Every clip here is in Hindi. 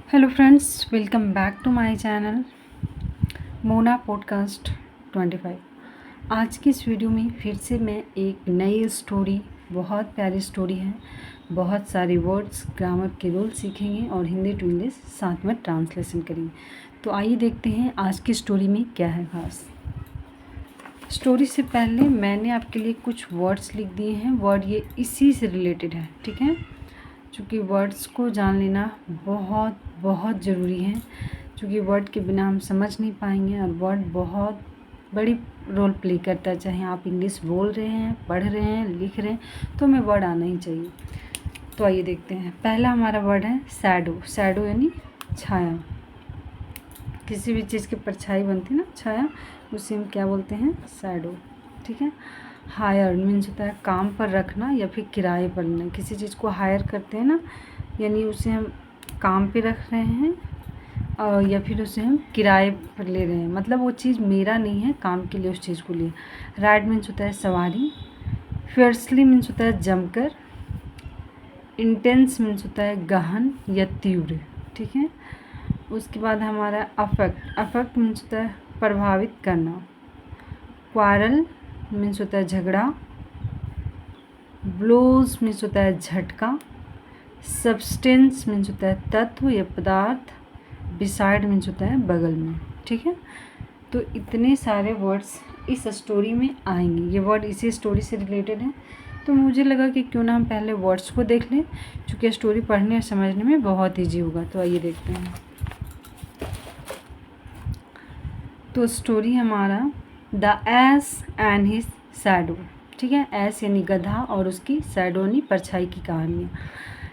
Hello friends, welcome back to my channel Mona podcast 25। आज की इस वीडियो में फिर से मैं एक नई स्टोरी, बहुत प्यारी स्टोरी है। बहुत सारे वर्ड्स, ग्रामर के रूल सीखेंगे और हिंदी टू इंग्लिश साथ में ट्रांसलेशन करेंगे। तो आइए देखते हैं आज की स्टोरी में क्या है खास। स्टोरी से पहले मैंने आपके लिए कुछ वर्ड्स लिख दिए हैं। वर्ड ये इसी से रिलेटेड है, ठीक है। क्योंकि वर्ड्स को जान लेना बहुत बहुत ज़रूरी है, क्योंकि वर्ड के बिना हम समझ नहीं पाएंगे। और वर्ड बहुत बड़ी रोल प्ले करता है, चाहे आप इंग्लिश बोल रहे हैं, पढ़ रहे हैं, लिख रहे हैं, तो हमें वर्ड आना ही चाहिए। तो आइए देखते हैं। पहला हमारा वर्ड है शैडो। शैडो यानी छाया। किसी भी चीज़ की परछाई बनती है ना, छाया, उसे हम क्या बोलते हैं? शैडो, ठीक है। हायर मीन्स होता है काम पर रखना या फिर किराए पर लेना। किसी चीज़ को हायर करते हैं ना, यानी उसे हम काम पे रख रहे हैं और या फिर उसे हम किराए पर ले रहे हैं, मतलब वो चीज़ मेरा नहीं है, काम के लिए उस चीज़ को लिए। राइड मीन्स होता है सवारी। फियर्सली मीन्स होता है जमकर। इंटेंस मीन्स होता है गहन या तीव्र, ठीक है। उसके बाद हमारा अफेक्ट। अफेक्ट मीन्स होता है प्रभावित करना। क्वारल मीन्स होता है झगड़ा। ब्लोज मीन्स होता है झटका। सब्सटेंस मीन्स होता है तत्व या पदार्थ। बिसाइड मीन्स होता है बगल में, ठीक है। तो इतने सारे वर्ड्स इस स्टोरी में आएंगे। ये वर्ड इसी स्टोरी से रिलेटेड है, तो मुझे लगा कि क्यों ना हम पहले वर्ड्स को देख लें, क्योंकि स्टोरी पढ़ने और समझने में बहुत ईजी होगा। तो आइए देखते हैं। तो स्टोरी हमारा the ass and his shadow, ठीक है। एस यानी गधा और उसकी शैडो यानी परछाई की कहानी।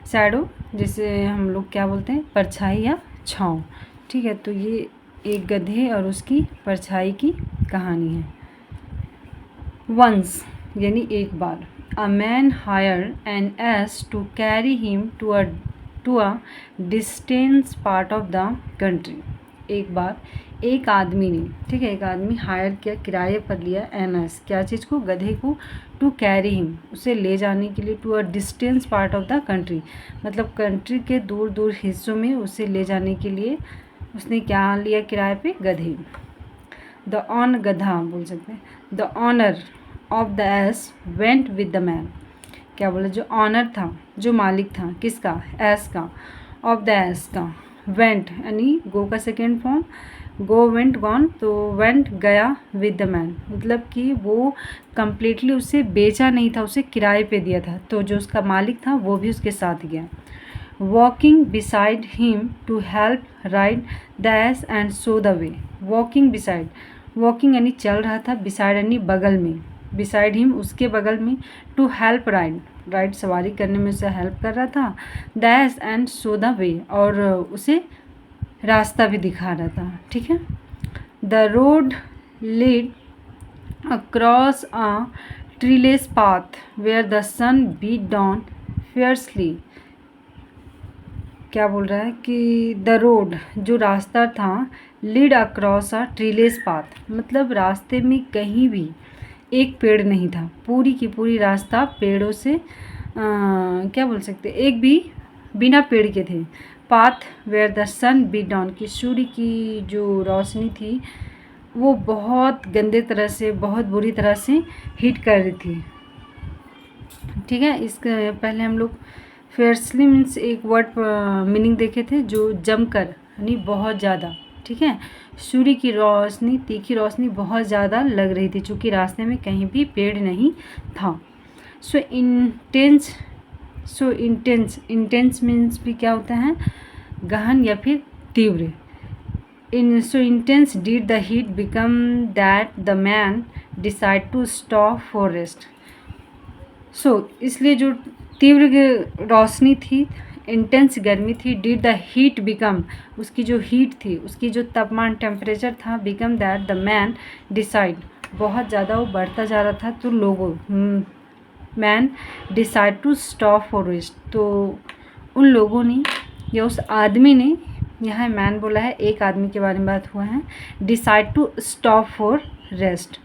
शैडो जिसे हम लोग क्या बोलते हैं? परछाई या छाँव, ठीक है। तो ये एक गधे और उसकी परछाई की कहानी है। वंस यानी एक बार। A man hire an ass to carry him to a distance part of the country. एक बार एक आदमी ने, ठीक है, एक आदमी हायर किया, किराए पर लिया एन एस, क्या चीज़ को? गधे को। टू कैरी हिम, उसे ले जाने के लिए। To a distance part of the country, मतलब कंट्री के दूर दूर हिस्सों में उसे ले जाने के लिए उसने क्या लिया किराए पे? गधे। द ऑन गधा बोल सकते हैं। The owner of the ass went with the man. क्या बोला? जो ऑनर था, जो मालिक था, किसका? एस का। ऑफ द एस का। वेंट यानी गो का second form, go went gone, तो वेंट गया, विद द मैन मतलब कि वो कम्प्लीटली उसे बेचा नहीं था, उसे किराए पे दिया था, तो जो उसका मालिक था वो भी उसके साथ गया। Walking beside him to help ride the ass and show the way. Walking beside, walking यानी चल रहा था, बिसाइड यानी बगल में, बिसाइड हिम उसके बगल में। टू हेल्प राइड, राइड सवारी करने में उसे हेल्प कर रहा था। The ass and show the way, और उसे रास्ता भी दिखा रहा था, ठीक है। The road lead across a treeless path where the sun beat down fiercely. क्या बोल रहा है कि द रोड, जो रास्ता था, lead across a treeless path, मतलब रास्ते में कहीं भी एक पेड़ नहीं था, पूरी की पूरी रास्ता पेड़ों से क्या बोल सकते, एक भी बिना पेड़ के थे। Path where the sun beat down, की सूर्य की जो रोशनी थी वो बहुत गंदे तरह से, बहुत बुरी तरह से हिट कर रही थी, ठीक है। इसके पहले हम लोग फेयर्सली मीन्स एक वर्ड मीनिंग देखे थे, जो जमकर यानी बहुत ज़्यादा, ठीक है। सूर्य की रोशनी, तीखी रोशनी बहुत ज़्यादा लग रही थी, चूँकि रास्ते में कहीं भी पेड़ नहीं था। So intense, so intense, intense means भी क्या होता है? गहन या फिर तीव्र। In so intense did the heat become that the man decide to stop for rest. So इसलिए जो तीव्र रोशनी थी, इंटेंस गर्मी थी, डिड द हीट बिकम, उसकी जो हीट थी, उसकी जो तापमान, टेम्परेचर था, become that the man decide, बहुत ज़्यादा वो बढ़ता जा रहा था, तो लोगों, man decide to stop for rest, तो उन लोगों ने या उस आदमी ने, यहाँ मैन बोला है, एक आदमी के बारे में बात हुआ है, decide to stop for rest,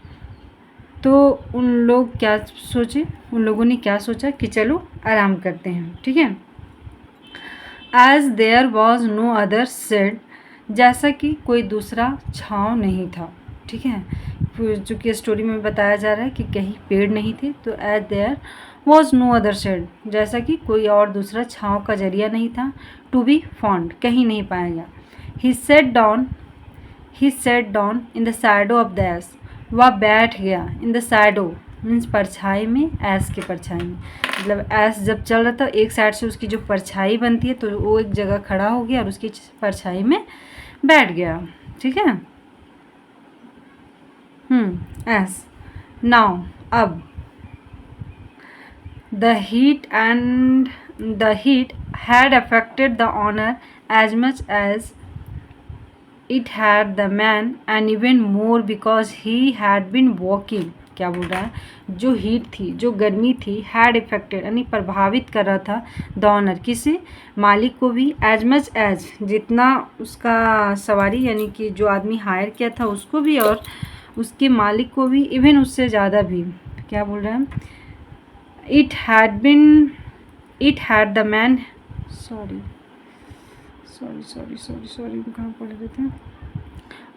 तो उन लोग क्या सोचे, उन लोगों ने क्या सोचा कि चलो आराम करते हैं, ठीक है। As there was no other shade, जैसा कि कोई दूसरा छाँव नहीं था। ठीक है, चूँकि स्टोरी में बताया जा रहा है कि कहीं पेड़ नहीं थे, तो as there was no other shade, जैसा कि कोई और दूसरा छाँव का जरिया नहीं था। टू बी फाउंड, कहीं नहीं पाया गया। He sat down in the shadow of the ass, वह बैठ गया इन द शैडो मीन्स परछाई में, एस के परछाई में, मतलब एस जब चल रहा था एक साइड से उसकी जो परछाई बनती है तो वो एक जगह खड़ा हो गया और उसकी परछाई में बैठ गया। ठीक है, एस। नाउ अब the heat had affected the owner as much as it had the man and even more because he had been walking। क्या बोल रहा है, जो हीट थी, जो गर्मी थी, हैड इफेक्टेड यानी प्रभावित कर रहा था द ऑनर, किसे, मालिक को भी, एज मच एज जितना उसका सवारी यानी कि जो आदमी हायर किया था उसको भी और उसके मालिक को भी, इवन उससे ज़्यादा भी। क्या बोल रहा है, it had the man, sorry कहाँ पढ़ रहे थे,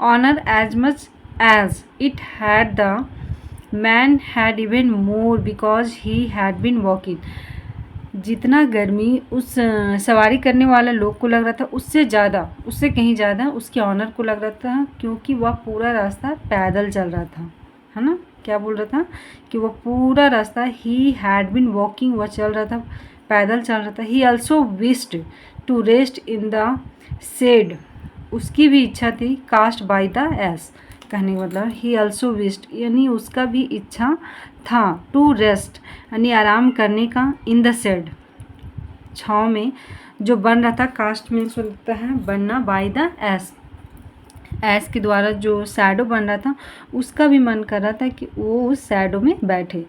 owner as much as it had the man had even more because he had been walking, जितना गर्मी उस सवारी करने वाला लोग को लग रहा था उससे ज़्यादा, उससे कहीं ज़्यादा उसके ऑनर को लग रहा था, क्योंकि वह पूरा रास्ता पैदल चल रहा था, है ना। क्या बोल रहा था कि वह पूरा रास्ता ही हैड बीन वॉकिंग, वह चल रहा था, पैदल चल रहा था। He also wished to rest in the shade, उसकी भी इच्छा थी, कास्ट बाय द एस, कहने का मतलब ही ऑल्सो विस्ड यानी उसका भी इच्छा था, टू रेस्ट यानी आराम करने का, इन द शेड छाँव में जो बन रहा था, कास्ट मीन्स होता है बनना, बाय द एस के द्वारा जो शैडो बन रहा था उसका भी मन कर रहा था कि वो उस शैडो में बैठे।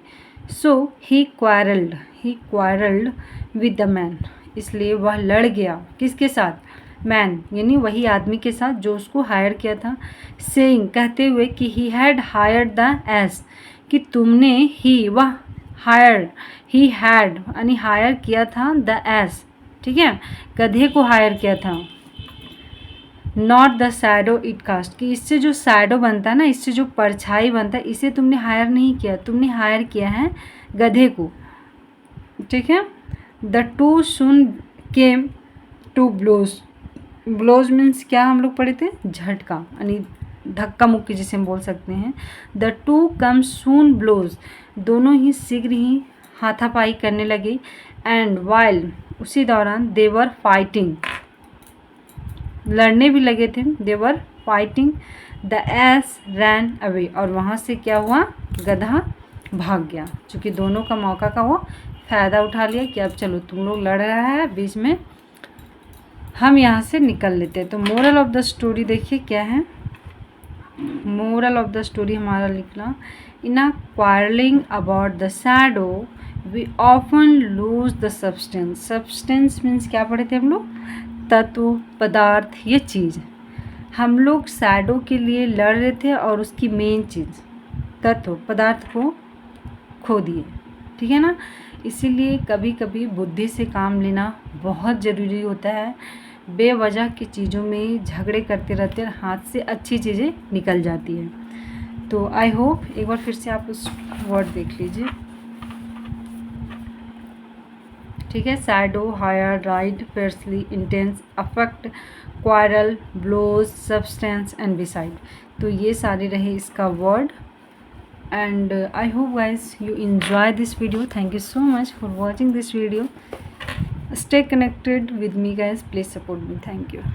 सो ही क्वारल्ड विद द मैन, इसलिए वह लड़ गया किसके साथ, मैन यानी वही आदमी के साथ जो उसको हायर किया था, सेइंग कहते हुए कि he had hired the S, कि तुमने ही वह ही हैड यानी हायर किया था द एस, ठीक है, गधे को हायर किया था, not the shadow it cast, कि इससे जो शैडो बनता है ना, इससे जो परछाई बनता है, इसे तुमने हायर नहीं किया, तुमने हायर किया है गधे को। ठीक है, the two soon came to blows means क्या हम लोग पढ़े थे, झटका यानी धक्का मुक्की जिसे हम बोल सकते हैं। The two come soon blows, दोनों ही शीघ्र ही हाथापाई करने लगे। एंड वाइल, उसी दौरान दे वर फाइटिंग, लड़ने भी लगे थे, they were fighting, the ass ran away, और वहाँ से क्या हुआ, गधा भाग गया, क्योंकि दोनों का मौका का वो फ़ायदा उठा लिया कि अब चलो तुम लोग लड़ रहा है बीच में, हम यहाँ से निकल लेते हैं। तो मोरल ऑफ द स्टोरी देखिए क्या है, मोरल ऑफ द स्टोरी हमारा लिखना, in a quarrelling about the shadow we often lose the substance means क्या पढ़े थे हम लोग, तत्व, पदार्थ, ये चीज़। हम लोग शैडो के लिए लड़ रहे थे और उसकी मेन चीज़ तत्व, पदार्थ को खो दिए। ठीक है ना, इसीलिए कभी कभी बुद्धि से काम लेना बहुत ज़रूरी होता है। बेवजह की चीज़ों में झगड़े करते रहते हैं, हाथ से अच्छी चीज़ें निकल जाती हैं। तो आई होप एक बार फिर से आप उस वर्ड देख लीजिए। ठीक है, shadow, hire, ride, fiercely, intense, affect, quarrel, blows, substance and beside. तो ये सारे रहे इसका word. And I hope guys you enjoy this video. Thank you so much for watching this video. Stay connected with me guys, please support me. Thank you.